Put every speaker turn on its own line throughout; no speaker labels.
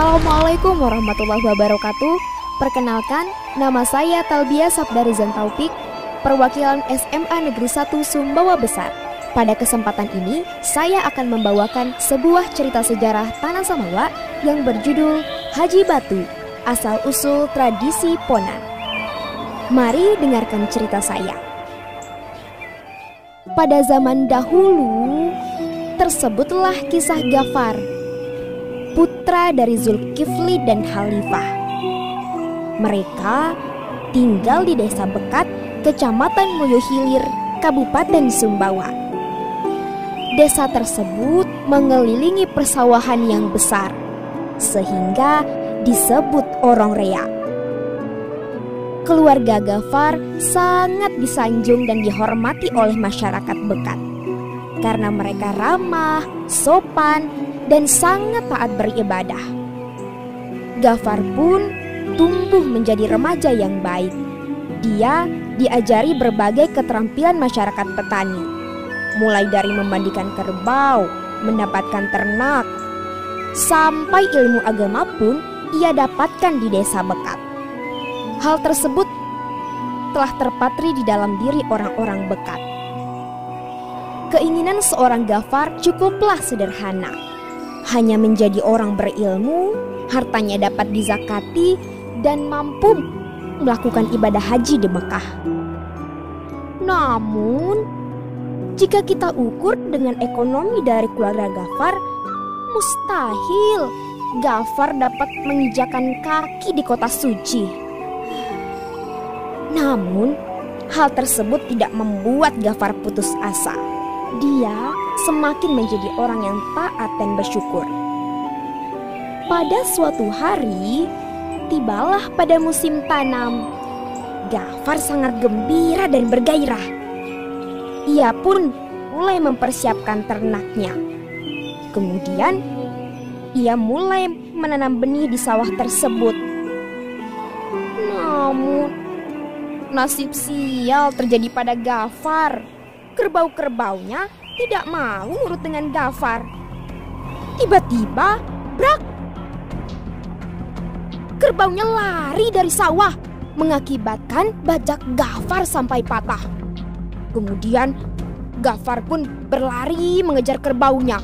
Assalamualaikum warahmatullahi wabarakatuh. Perkenalkan, nama saya Talbia Sabdarizan Taufik, perwakilan SMA Negeri 1 Sumbawa Besar. Pada kesempatan ini, saya akan membawakan sebuah cerita sejarah Tanah Samawa yang berjudul Haji Batu, asal-usul tradisi Ponan. Mari dengarkan cerita saya. Pada zaman dahulu, tersebutlah kisah Gafar, putra dari Zulkifli dan Khalifah. Mereka tinggal di Desa Bekat, Kecamatan Moyohilir, Kabupaten Sumbawa. Desa tersebut mengelilingi persawahan yang besar, sehingga disebut Orong Rea. Keluarga Gafar sangat disanjung dan dihormati oleh masyarakat Bekat, karena mereka ramah, sopan, dan sangat taat beribadah. Gafar pun tumbuh menjadi remaja yang baik. Dia diajari berbagai keterampilan masyarakat petani, mulai dari memandikan kerbau, mendapatkan ternak, sampai ilmu agama pun ia dapatkan di Desa Bekat. Hal tersebut telah terpatri di dalam diri orang-orang Bekat. Keinginan seorang Gafar cukuplah sederhana, hanya menjadi orang berilmu, hartanya dapat dizakati, dan mampu melakukan ibadah haji di Mekah. Namun, jika kita ukur dengan ekonomi dari keluarga Gafar, mustahil Gafar dapat menginjakan kaki di kota suci. Namun, hal tersebut tidak membuat Gafar putus asa. Dia semakin menjadi orang yang taat dan bersyukur. Pada suatu hari, tibalah pada musim tanam. Gafar sangat gembira dan bergairah. Ia pun mulai mempersiapkan ternaknya. Kemudian, ia mulai menanam benih di sawah tersebut. Namun, nasib sial terjadi pada Gafar. Kerbau-kerbaunya tidak mau nurut dengan Gafar. Tiba-tiba, brak! Kerbaunya lari dari sawah, mengakibatkan bajak Gafar sampai patah. Kemudian, Gafar pun berlari mengejar kerbaunya.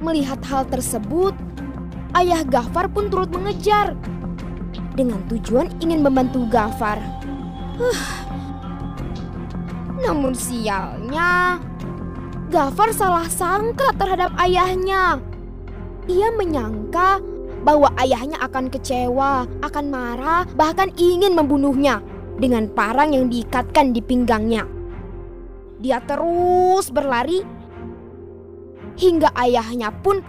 Melihat hal tersebut, ayah Gafar pun turut mengejar, dengan tujuan ingin membantu Gafar. Namun sialnya, Gafar salah sangka terhadap ayahnya. Ia menyangka bahwa ayahnya akan kecewa, akan marah, bahkan ingin membunuhnya dengan parang yang diikatkan di pinggangnya. Dia terus berlari hingga ayahnya pun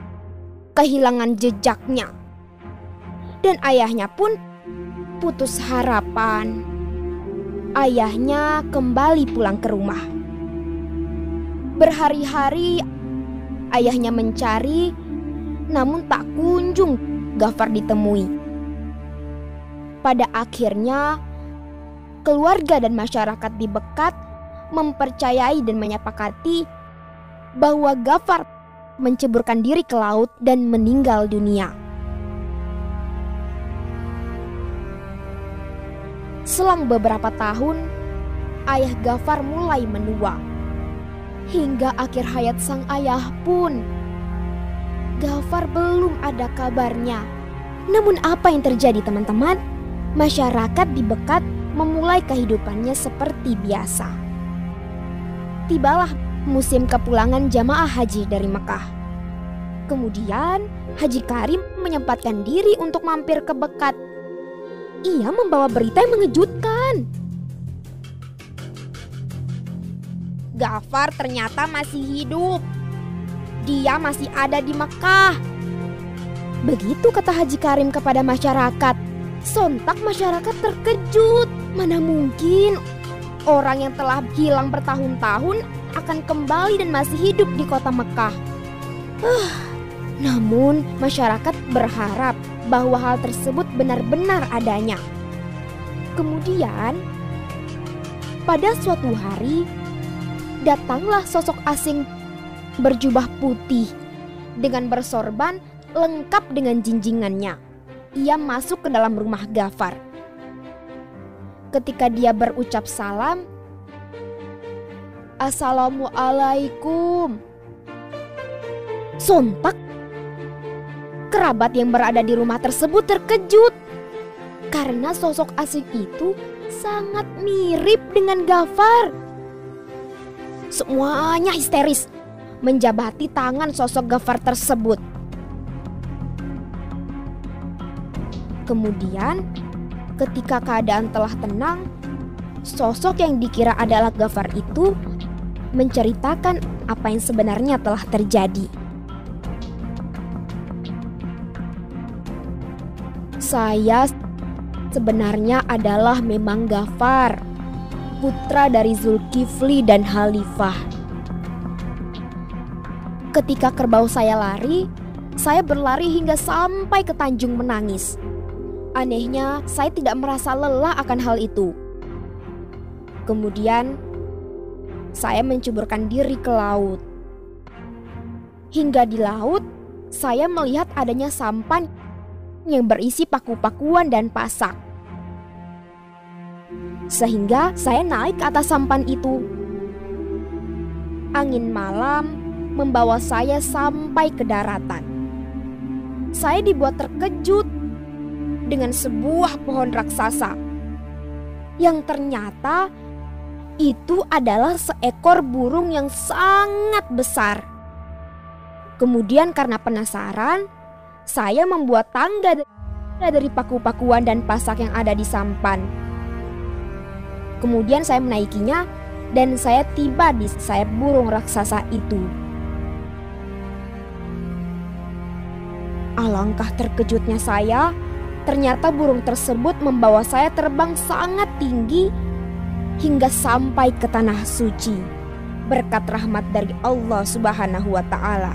kehilangan jejaknya. Dan ayahnya pun putus harapan. Ayahnya kembali pulang ke rumah. Berhari-hari ayahnya mencari, namun tak kunjung Gafar ditemui. Pada akhirnya, keluarga dan masyarakat di Bekat mempercayai dan menyepakati bahwa Gafar menceburkan diri ke laut dan meninggal dunia. Selang beberapa tahun, ayah Gafar mulai menua. Hingga akhir hayat sang ayah pun, Gafar belum ada kabarnya. Namun apa yang terjadi, teman-teman? Masyarakat di Bekat memulai kehidupannya seperti biasa. Tibalah musim kepulangan jamaah haji dari Mekah. Kemudian Haji Karim menyempatkan diri untuk mampir ke Bekat. Ia membawa berita yang mengejutkan. Gafar ternyata masih hidup. Dia masih ada di Mekah. Begitu kata Haji Karim kepada masyarakat. Sontak masyarakat terkejut. Mana mungkin orang yang telah hilang bertahun-tahun akan kembali dan masih hidup di kota Mekah. Namun masyarakat berharap bahwa hal tersebut benar-benar adanya. Kemudian, pada suatu hari, datanglah sosok asing berjubah putih dengan bersorban lengkap dengan jinjingannya. Ia masuk ke dalam rumah Ghaffar. Ketika dia berucap salam, "Assalamualaikum." Sontak, kerabat yang berada di rumah tersebut terkejut karena sosok asing itu sangat mirip dengan Ghaffar. Semuanya histeris menjabati tangan sosok Ghaffar tersebut. Kemudian, ketika keadaan telah tenang, sosok yang dikira adalah Ghaffar itu menceritakan apa yang sebenarnya telah terjadi. "Saya sebenarnya adalah memang Ghaffar, putra dari Zulkifli dan Khalifah. Ketika kerbau saya lari, saya berlari hingga sampai ke Tanjung menangis. Anehnya, saya tidak merasa lelah akan hal itu. Kemudian, saya menceburkan diri ke laut. Hingga di laut, saya melihat adanya sampan yang berisi paku-pakuan dan pasak. Sehingga saya naik ke atas sampan itu. Angin malam membawa saya sampai ke daratan. Saya dibuat terkejut dengan sebuah pohon raksasa yang ternyata itu adalah seekor burung yang sangat besar. Kemudian karena penasaran, saya membuat tangga dari paku-pakuan dan pasak yang ada di sampan. Kemudian saya menaikinya dan saya tiba di sayap burung raksasa itu. Alangkah terkejutnya saya, ternyata burung tersebut membawa saya terbang sangat tinggi hingga sampai ke tanah suci berkat rahmat dari Allah Subhanahu wa Ta'ala.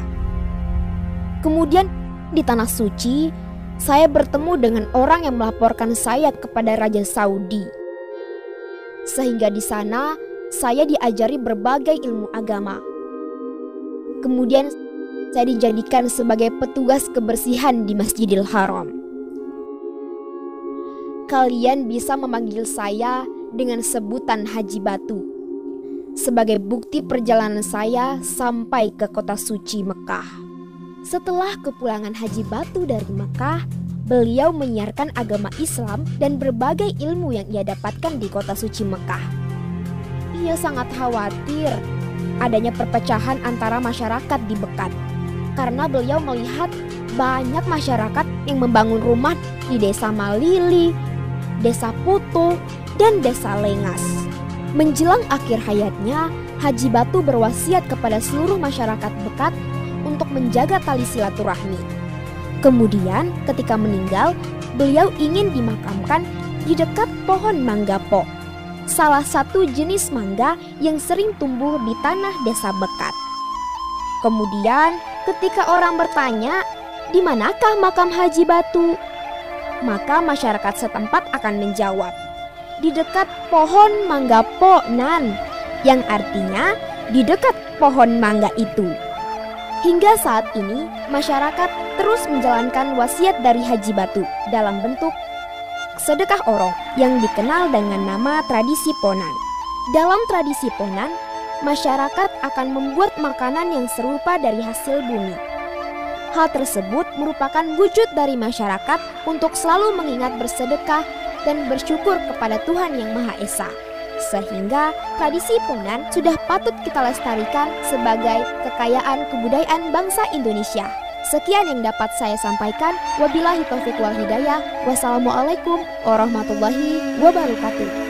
Kemudian di tanah suci, saya bertemu dengan orang yang melaporkan saya kepada Raja Saudi. Sehingga di sana saya diajari berbagai ilmu agama. Kemudian saya dijadikan sebagai petugas kebersihan di Masjidil Haram. Kalian bisa memanggil saya dengan sebutan Haji Batu sebagai bukti perjalanan saya sampai ke kota suci Mekah. Setelah kepulangan Haji Batu dari Mekah, beliau menyiarkan agama Islam dan berbagai ilmu yang ia dapatkan di kota suci Mekah. Ia sangat khawatir adanya perpecahan antara masyarakat di Bekat, karena beliau melihat banyak masyarakat yang membangun rumah di Desa Malili, Desa Putu, dan Desa Lengas. Menjelang akhir hayatnya, Haji Batu berwasiat kepada seluruh masyarakat Bekat untuk menjaga tali silaturahmi. Kemudian ketika meninggal, beliau ingin dimakamkan di dekat pohon manggapo, salah satu jenis mangga yang sering tumbuh di tanah Desa Bekat. Kemudian ketika orang bertanya, "Di manakah makam Haji Batu?" Maka masyarakat setempat akan menjawab, "Di dekat pohon manggapo nan," yang artinya di dekat pohon mangga itu. Hingga saat ini, masyarakat terus menjalankan wasiat dari Haji Batu dalam bentuk sedekah orong yang dikenal dengan nama tradisi Ponan. Dalam tradisi Ponan, masyarakat akan membuat makanan yang serupa dari hasil bumi. Hal tersebut merupakan wujud dari masyarakat untuk selalu mengingat bersedekah dan bersyukur kepada Tuhan Yang Maha Esa. Sehingga tradisi Ponan sudah patut kita lestarikan sebagai kekayaan kebudayaan bangsa Indonesia. Sekian yang dapat saya sampaikan. Wabillahi taufiq wal hidayah. Wassalamualaikum warahmatullahi wabarakatuh.